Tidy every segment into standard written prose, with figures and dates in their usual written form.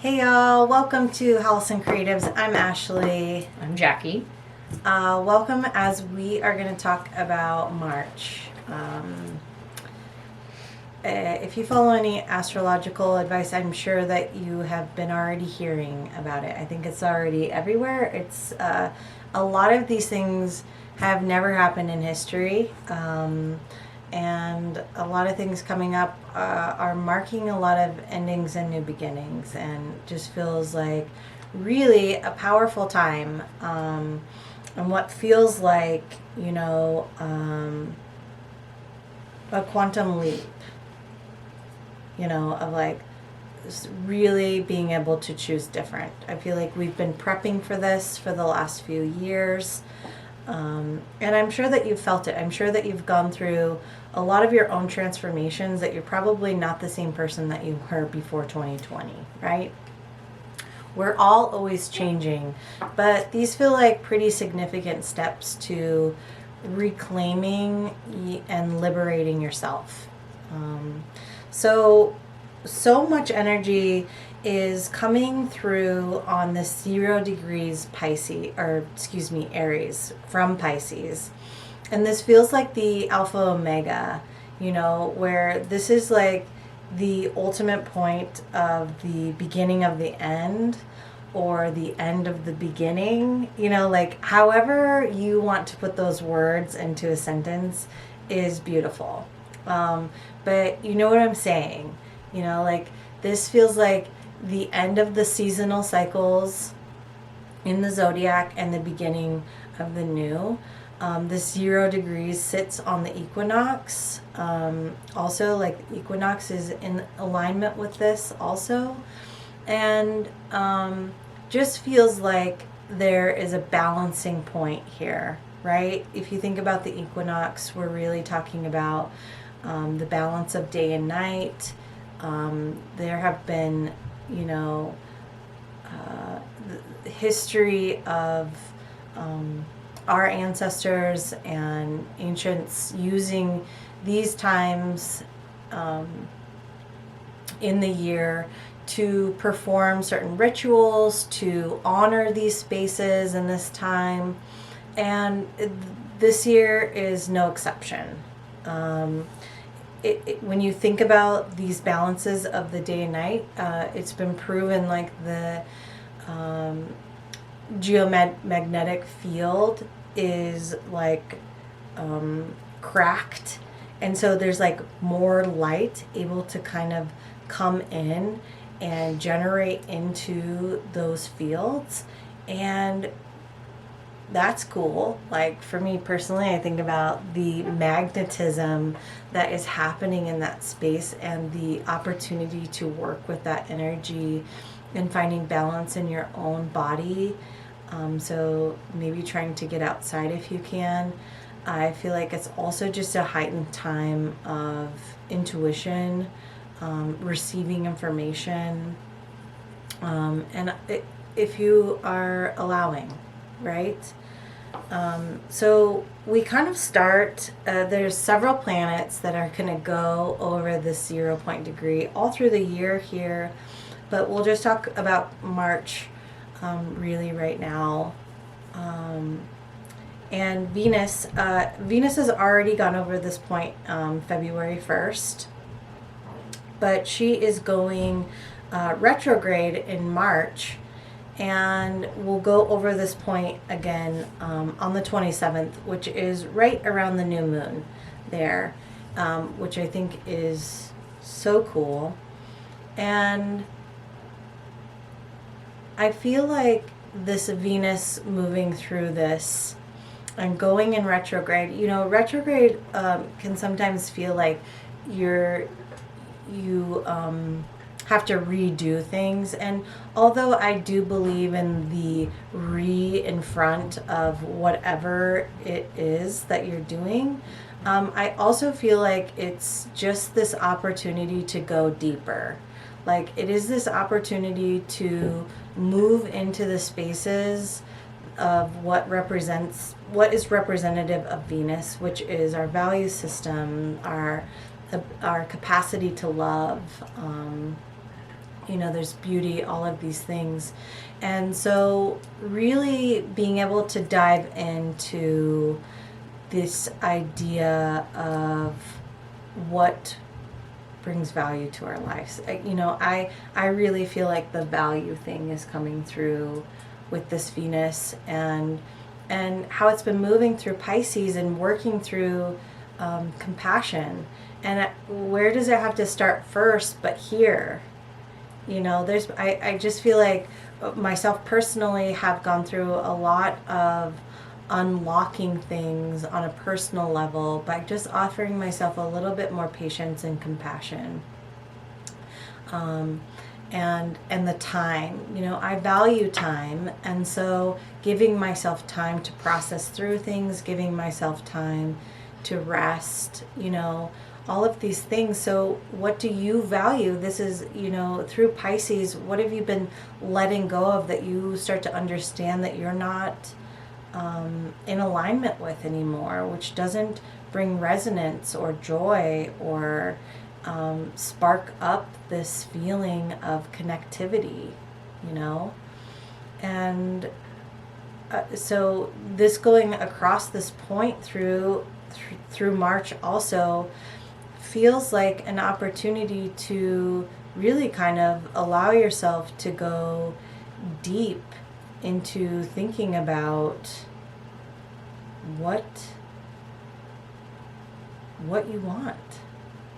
Hey y'all, welcome to House and Creatives. I'm Ashley. I'm Jackie. Welcome as we are going to talk about March. If you follow any astrological advice, I'm sure that you have been already hearing about it. I think it's already everywhere. It's a lot of these things have never happened in history. And a lot of things coming up are marking a lot of endings and new beginnings, and just feels like really a powerful time, and what feels like, a quantum leap, of like really being able to choose different. I feel like we've been prepping for this for the last few years. And I'm sure that you've felt it. I'm sure that you've gone through a lot of your own transformations, that you're probably not the same person that you were before 2020, right? We're all always changing, but these feel like pretty significant steps to reclaiming and liberating yourself. So much energy is coming through on the 0 degrees Pisces, or excuse me, Aries from Pisces. And this feels like the Alpha Omega, where this is like the ultimate point of the beginning of the end, or the end of the beginning, like however you want to put those words into a sentence is beautiful. But you know what I'm saying? Like this feels like the end of the seasonal cycles in the zodiac and the beginning of the new. The 0 degrees sits on the equinox. Also, like equinox is in alignment with this also. And just feels like there is a balancing point here, right? If you think about the equinox, we're really talking about the balance of day and night. There have been, the history of our ancestors and ancients using these times in the year to perform certain rituals, to honor these spaces in this time. And this year is no exception. When you think about these balances of the day and night, it's been proven like the geomagnetic field is like cracked, and so there's like more light able to kind of come in and generate into those fields. And that's cool. Like for me personally, I think about the magnetism that is happening in that space and the opportunity to work with that energy and finding balance in your own body. So maybe trying to get outside if you can. I feel like it's also just a heightened time of intuition, receiving information, and if you are allowing, right? So we kind of start, there's several planets that are going to go over the 0 point degree all through the year here, but we'll just talk about March really right now. And Venus has already gone over this point February 1st, but she is going retrograde in March. And we'll go over this point again on the 27th, which is right around the new moon there, which I think is so cool. And I feel like this Venus moving through this and going in retrograde, retrograde can sometimes feel like you have to redo things. And although I do believe in the in front of whatever it is that you're doing, I also feel like it's just this opportunity to go deeper. Like it is this opportunity to move into the spaces of what is representative of Venus, which is our value system, our capacity to love, there's beauty, all of these things. And so really being able to dive into this idea of what brings value to our lives. I really feel like the value thing is coming through with this Venus, and how it's been moving through Pisces and working through compassion. And where does it have to start first but here? I just feel like myself personally have gone through a lot of unlocking things on a personal level by just offering myself a little bit more patience and compassion, and the time. I value time, and so giving myself time to process through things, giving myself time to rest, all of these things. So what do you value? This is, through Pisces, what have you been letting go of that you start to understand that you're not in alignment with anymore, which doesn't bring resonance or joy or spark up this feeling of connectivity, And so this going across this point through March also feels like an opportunity to really kind of allow yourself to go deep into thinking about what you want.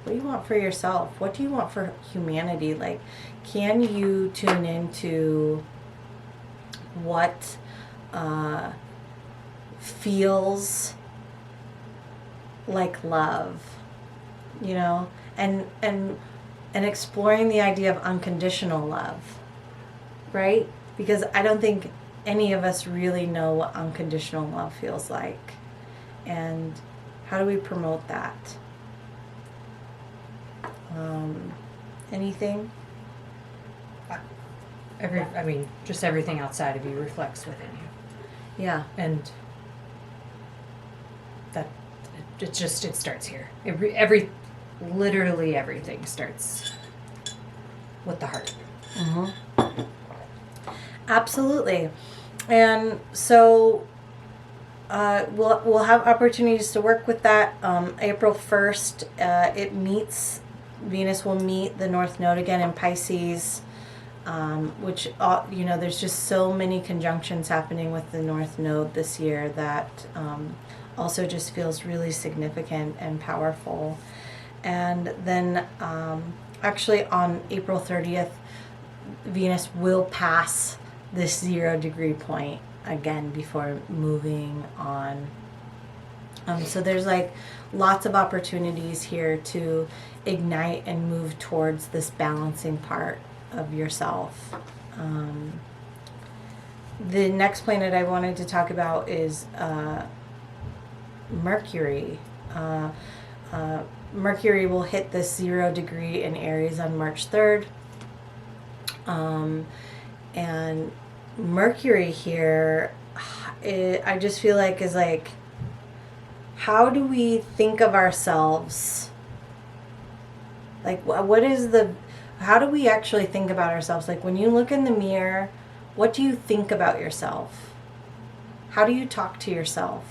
What do you want for yourself? What do you want for humanity? Like, can you tune into what feels like love, and exploring the idea of unconditional love, right? Because I don't think any of us really know what unconditional love feels like. And how do we promote that? Anything? Just everything outside of you reflects within you. Yeah. And that it starts here. Literally everything starts with the heart. Mm-hmm. Absolutely. And so we'll have opportunities to work with that. April 1st, Venus will meet the North Node again in Pisces, which, there's just so many conjunctions happening with the North Node this year that also just feels really significant and powerful. And then actually on April 30th, Venus will pass this 0 degree point again before moving on. So there's like lots of opportunities here to ignite and move towards this balancing part of yourself. The next planet I wanted to talk about is Mercury. Mercury will hit this 0 degree in Aries on March 3rd. And Mercury here, I just feel like is like, how do we think of ourselves? Like, how do we actually think about ourselves? Like, when you look in the mirror, what do you think about yourself? How do you talk to yourself?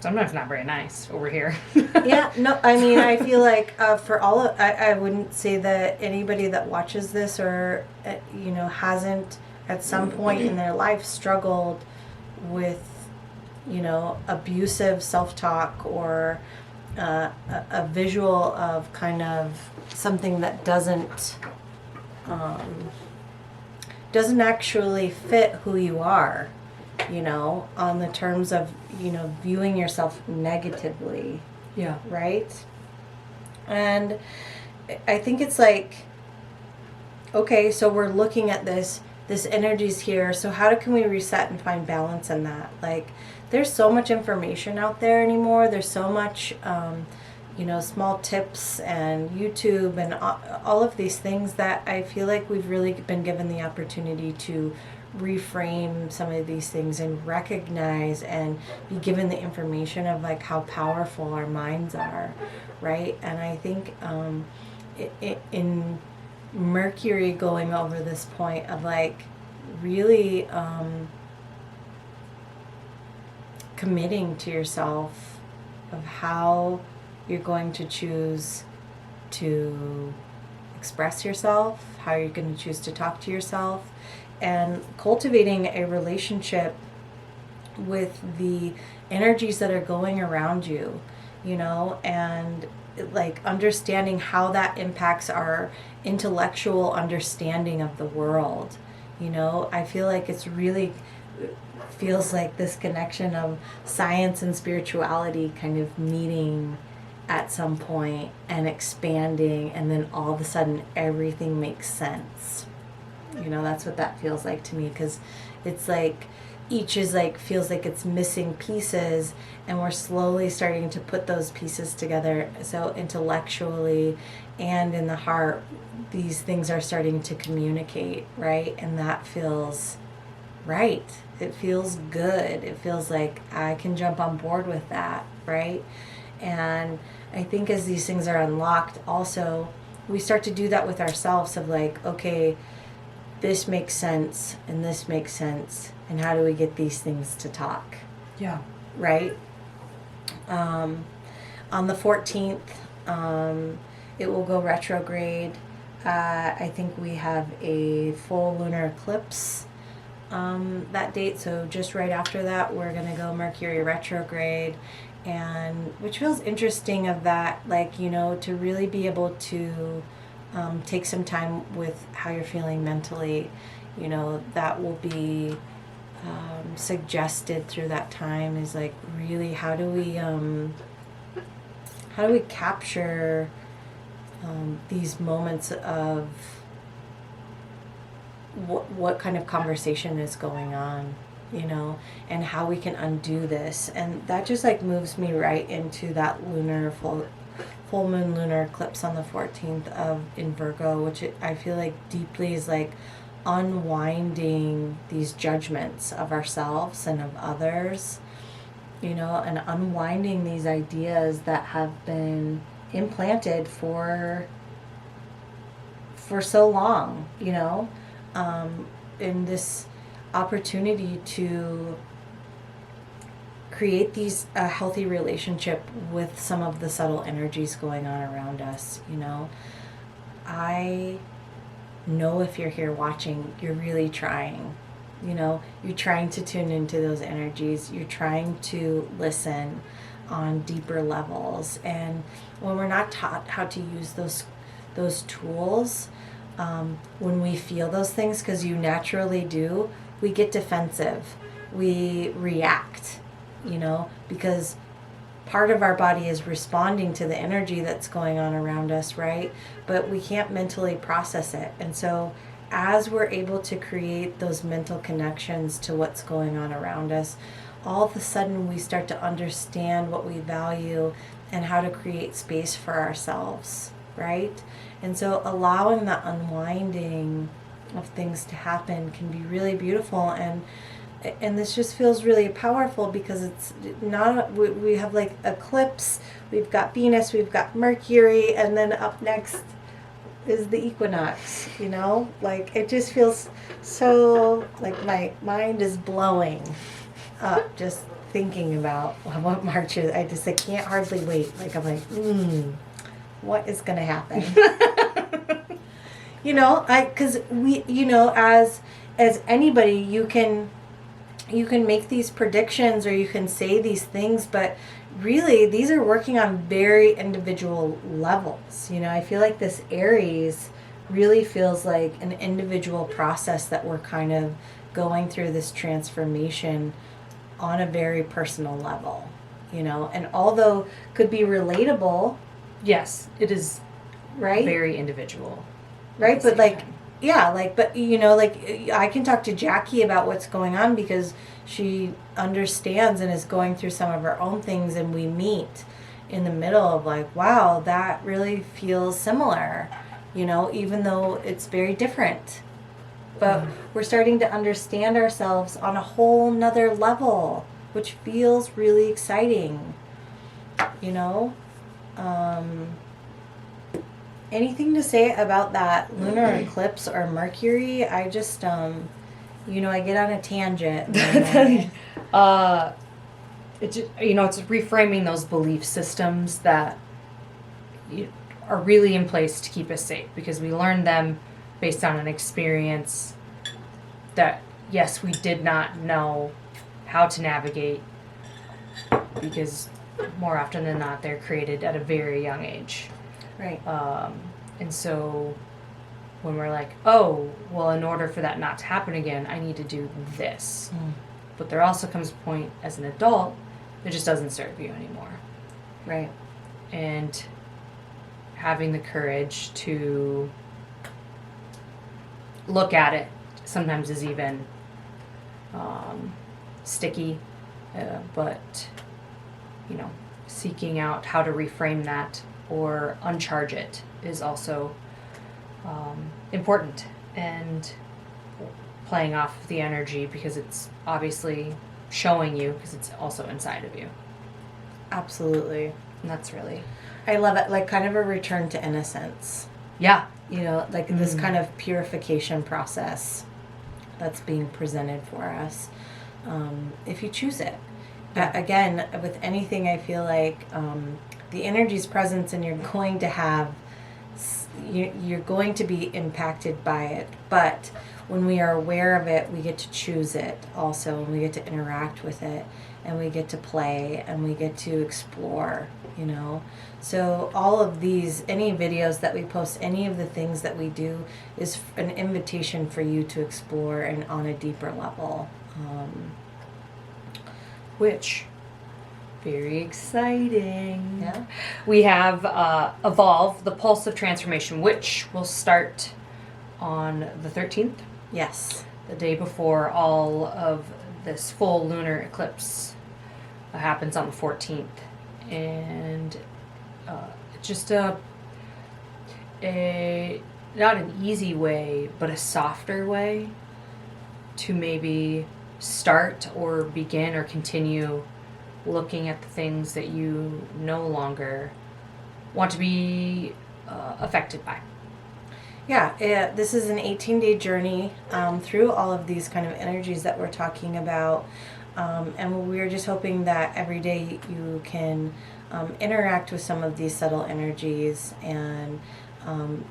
Sometimes not very nice over here. Yeah, no, I feel like for all of, I wouldn't say that anybody that watches this or, hasn't at some point in their life struggled with, abusive self-talk or a visual of kind of something that doesn't actually fit who you are, on the terms of, viewing yourself negatively. Yeah. Right? And I think it's like, okay, so we're looking at this energy's here, so how can we reset and find balance in that? Like, there's so much information out there anymore. There's so much, small tips and YouTube and all of these things that I feel like we've really been given the opportunity to reframe some of these things and recognize and be given the information of like how powerful our minds are, right? And I think in Mercury going over this point of like really committing to yourself of how you're going to choose to express yourself, how you're going to choose to talk to yourself, and cultivating a relationship with the energies that are going around you, you know, and like understanding how that impacts our intellectual understanding of the world. You know, I feel like it's really feels like this connection of science and spirituality kind of meeting at some point and expanding, and then all of a sudden everything makes sense. You know, that's what that feels like to me, because it's like each is like feels like it's missing pieces, and we're slowly starting to put those pieces together. So intellectually and in the heart, these things are starting to communicate, right? And that feels right. It feels good. It feels like I can jump on board with that, right? And I think as these things are unlocked, also, we start to do that with ourselves of like, okay, this makes sense and this makes sense, and how do we get these things to talk? Yeah. Right? On the 14th, it will go retrograde. I think we have a full lunar eclipse that date, so just right after that we're going to go Mercury retrograde, and which feels interesting of that, like, you know, to really be able to take some time with how you're feeling mentally. You know, that will be suggested through that time, is like really how do we capture these moments of what kind of conversation is going on, you know, and how we can undo this. And that just like moves me right into that lunar full moon lunar eclipse on the 14th of in Virgo, which I feel like deeply is like unwinding these judgments of ourselves and of others, you know, and unwinding these ideas that have been implanted for so long, you know, in this opportunity to create a healthy relationship with some of the subtle energies going on around us, you know. I know if you're here watching, you're really trying, you know, you're trying to tune into those energies, you're trying to listen on deeper levels. And when we're not taught how to use those tools, when we feel those things, because you naturally do, we get defensive, we react, you know, because part of our body is responding to the energy that's going on around us, right? But we can't mentally process it. And so as we're able to create those mental connections to what's going on around us, all of a sudden we start to understand what we value and how to create space for ourselves, right? And so allowing that unwinding of things to happen can be really beautiful. And this just feels really powerful because it's not, we have like eclipse, we've got Venus, we've got Mercury, and then up next is the equinox, you know? Like, it just feels so, like my mind is blowing up just thinking about what March is. I can't hardly wait. Like, I'm like, what is going to happen? You know, because we, you know, as anybody, you can make these predictions or you can say these things, but really these are working on very individual levels. You know, I feel like this Aries really feels like an individual process that we're kind of going through this transformation on a very personal level, you know, and although could be relatable. Yes, it is, right? Very individual. Right, but like, yeah, like, but you know, like, I can talk to Jackie about what's going on because she understands and is going through some of her own things, and we meet in the middle of like, wow, that really feels similar, you know, even though it's very different. But we're starting to understand ourselves on a whole nother level, which feels really exciting, you know? Anything to say about that lunar eclipse or Mercury? I just, I get on a tangent. It's reframing those belief systems that are really in place to keep us safe, because we learned them based on an experience that, yes, we did not know how to navigate, because more often than not they're created at a very young age. Right. And so when we're like, oh, well, in order for that not to happen again, I need to do this. But there also comes a point as an adult that just doesn't serve you anymore. Right. And having the courage to look at it sometimes is even sticky, but seeking out how to reframe that or uncharge it is also important, and playing off the energy, because it's obviously showing you, because it's also inside of you. Absolutely. And that's really, I love it, like kind of a return to innocence. yeah, like this kind of purification process that's being presented for us, if you choose it. Again, with anything, I feel like the energy's presence, and you're going to have, you're going to be impacted by it. But when we are aware of it, we get to choose it also, and we get to interact with it, and we get to play, and we get to explore, So all of these, any videos that we post, any of the things that we do is an invitation for you to explore and on a deeper level. which, very exciting. Yeah. We have Evolve, the Pulse of Transformation, which will start on the 13th. Yes. The day before all of this full lunar eclipse happens on the 14th. And just a not an easy way, but a softer way to maybe start or begin or continue looking at the things that you no longer want to be affected by. Yeah, this is an 18-day journey through all of these kind of energies that we're talking about. And we're just hoping that every day you can interact with some of these subtle energies and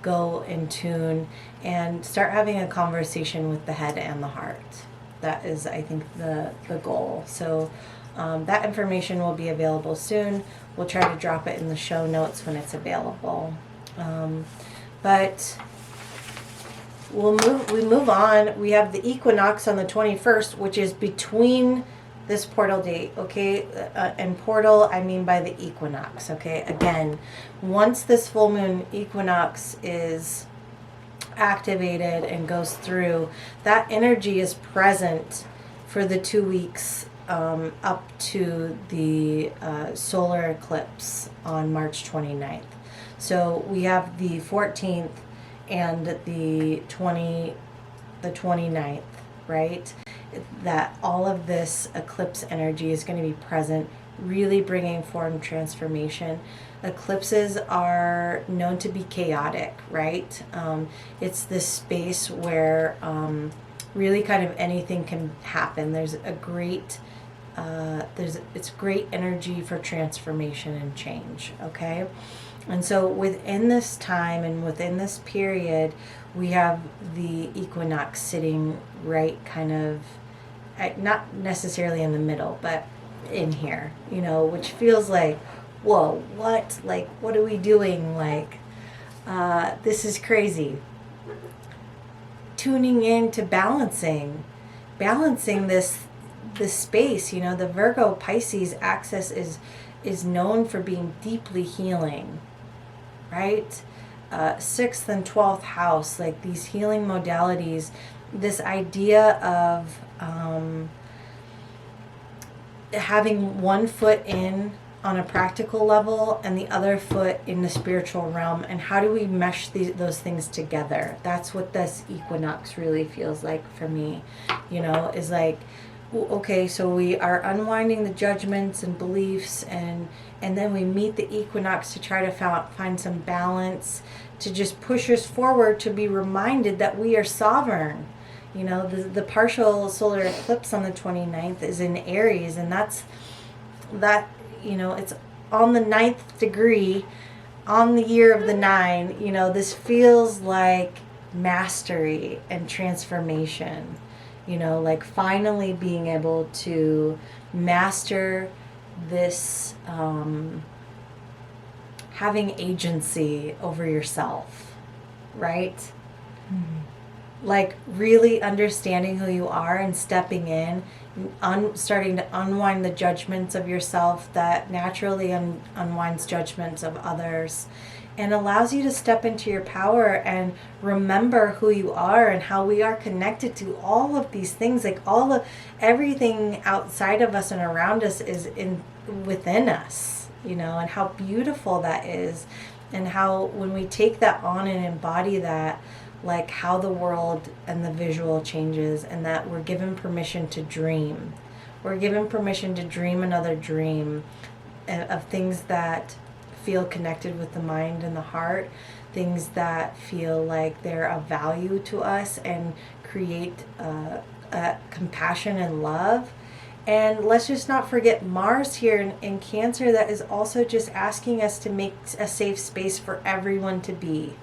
go in tune and start having a conversation with the head and the heart. That is, I think, the goal. So that information will be available soon. We'll try to drop it in the show notes when it's available. But we move on. We have the equinox on the 21st, which is between this portal date, okay? And portal, I mean by the equinox, okay? Again, once this full moon equinox is activated and goes through, that energy is present for the 2 weeks up to the solar eclipse on March 29th. So we have the 14th and the 29th, right? That all of this eclipse energy is going to be present, really bringing form transformation. Eclipses are known to be chaotic, right? It's this space where really kind of anything can happen. There's a great it's great energy for transformation and change, okay? And so within this time and within this period, we have the equinox sitting right kind of, not necessarily in the middle, but in here, which feels like, whoa, what? Like, what are we doing? Like, this is crazy. Tuning in to balancing this space, the Virgo Pisces axis is known for being deeply healing, right? 6th and 12th house, like these healing modalities, this idea of having one foot in on a practical level and the other foot in the spiritual realm, and how do we mesh those things together? That's what this equinox really feels like for me, is like, okay, so we are unwinding the judgments and beliefs, and then we meet the equinox to try to find some balance, to just push us forward, to be reminded that we are sovereign. You know, the partial solar eclipse on the 29th is in Aries, and that, you know, it's on the 9th degree, on the year of the 9. You know, this feels like mastery and transformation. You know, like finally being able to master this, having agency over yourself, right? Mm-hmm. Like really understanding who you are and stepping in, starting to unwind the judgments of yourself that naturally unwinds judgments of others, and allows you to step into your power and remember who you are and how we are connected to all of these things. Like everything outside of us and around us is within us, you know, and how beautiful that is, and how when we take that on and embody that, like how the world and the visual changes, and that we're given permission to dream. We're given permission to dream another dream of things that feel connected with the mind and the heart, things that feel like they're of value to us and create compassion and love. And let's just not forget Mars here in Cancer, that is also just asking us to make a safe space for everyone to be.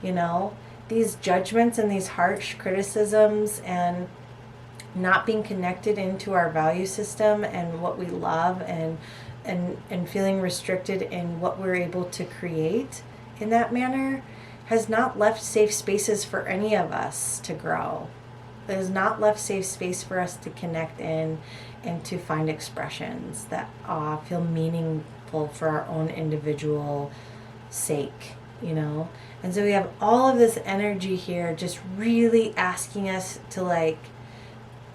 You know, these judgments and these harsh criticisms and not being connected into our value system and what we love, and feeling restricted in what we're able to create in that manner, has not left safe spaces for any of us to grow. It has not left safe space for us to connect in and to find expressions that feel meaningful for our own individual sake, you know? And so we have all of this energy here just really asking us to like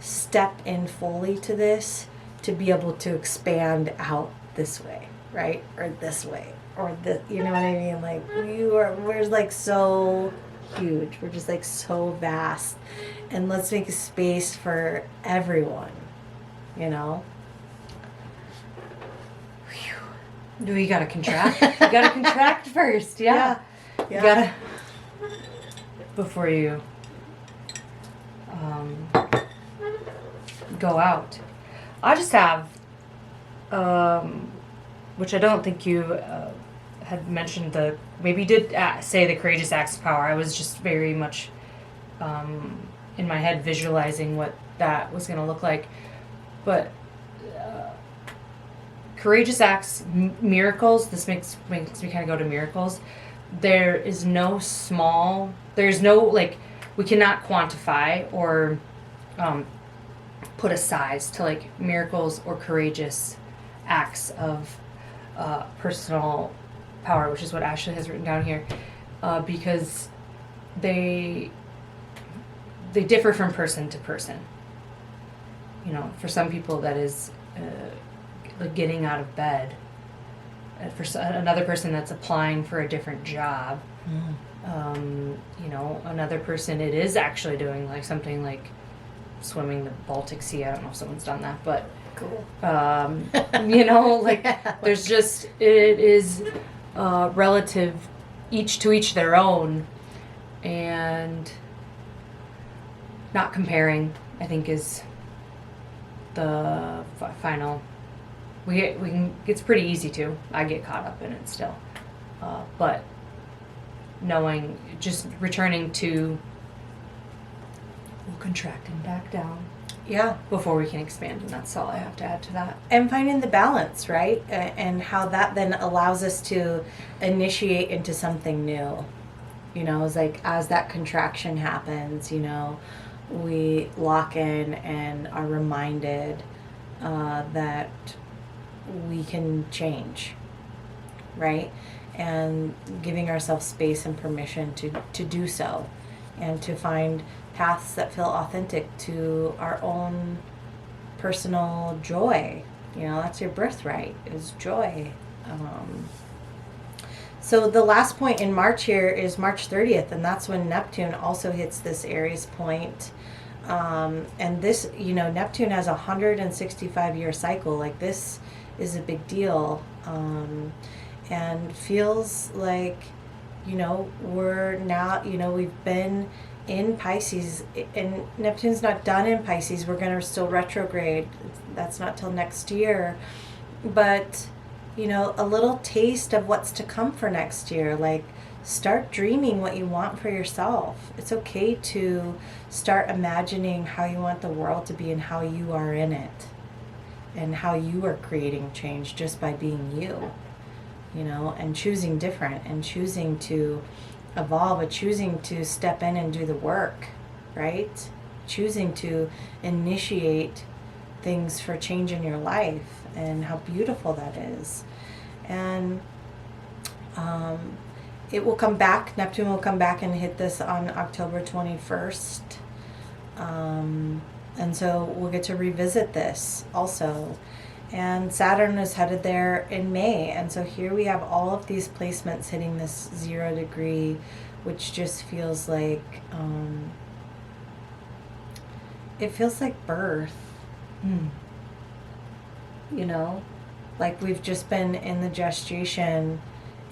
step in fully to this, to be able to expand out this way, right? Or this way, or this, you know what I mean? Like we're like so huge. We're just like so vast. And let's make a space for everyone, you know? Do we gotta contract? You gotta contract first, yeah. You gotta, before you go out. I just have, which I don't think you had mentioned, maybe you did say the courageous acts of power. I was just very much in my head visualizing what that was going to look like. But courageous acts, miracles, this makes me kind of go to miracles. There's no, like, we cannot quantify or put a size to like miracles or courageous acts of personal power, which is what Ashley has written down here, because they differ from person to person. You know, for some people that is like getting out of bed. For another person, that's applying for a different job. You know, another person, it is actually doing like something like swimming the Baltic Sea. I don't know if someone's done that, but cool. You know, like there's just, it is relative, each to each their own, and not comparing, I think, is the final. We can. It's pretty easy to. I get caught up in it still, but knowing, just returning to, we'll contract and back down. Yeah. Before we can expand, and that's all I have to add to that. And finding the balance, right? And how that then allows us to initiate into something new. You know, it's like as that contraction happens, you know, we lock in and are reminded that we can change, right? And giving ourselves space and permission to do so, and to find paths that feel authentic to our own personal joy. You know, that's your birthright, is joy. So the last point in March here is March 30th, and that's when Neptune also hits this Aries point. And this, you know, Neptune has a 165-year cycle. Like, this is a big deal. And feels like we're now, we've been in Pisces, and Neptune's not done in Pisces. We're going to still retrograde. That's not till next year. But, a little taste of what's to come for next year. Like, start dreaming what you want for yourself. It's okay to start imagining how you want the world to be and how you are in it, and how you are creating change just by being you, and choosing different, and choosing to evolve, and choosing to step in and do the work, right? Choosing to initiate things for change in your life, and how beautiful that is. And it will come back. Neptune will come back and hit this on October 21st. And so we'll get to revisit this also. And Saturn is headed there in May. And so here we have all of these placements hitting this 0 degree, which just feels like, it feels like birth. Like we've just been in the gestation,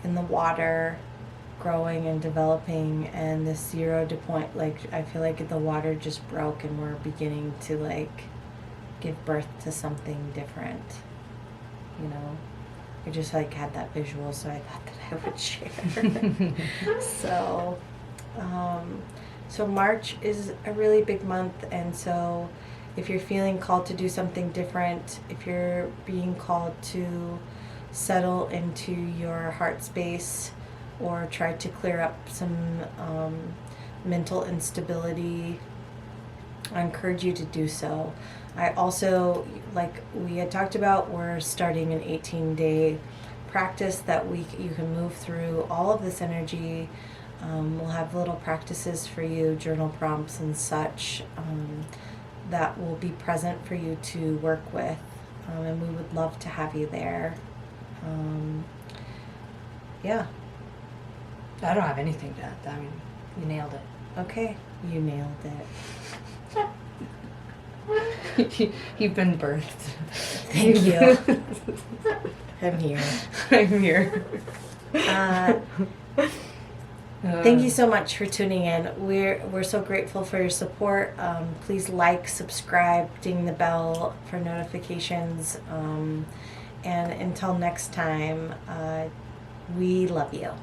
in the water, growing and developing, and this 0 to point, like I feel like the water just broke and we're beginning to like give birth to something different. I just like had that visual, so I thought that I would share. So March is a really big month, and so if you're feeling called to do something different, if you're being called to settle into your heart space, or try to clear up some mental instability, I encourage you to do so. I also, like we had talked about, we're starting an 18-day practice that you can move through all of this energy. We'll have little practices for you, journal prompts and such, that will be present for you to work with. And we would love to have you there. Yeah. I don't have anything to add. I mean, you nailed it. Okay, you nailed it. You've been birthed. Thank you. I'm here. I'm here. Thank you so much for tuning in. We're so grateful for your support. Please like, subscribe, ding the bell for notifications. And until next time, we love you.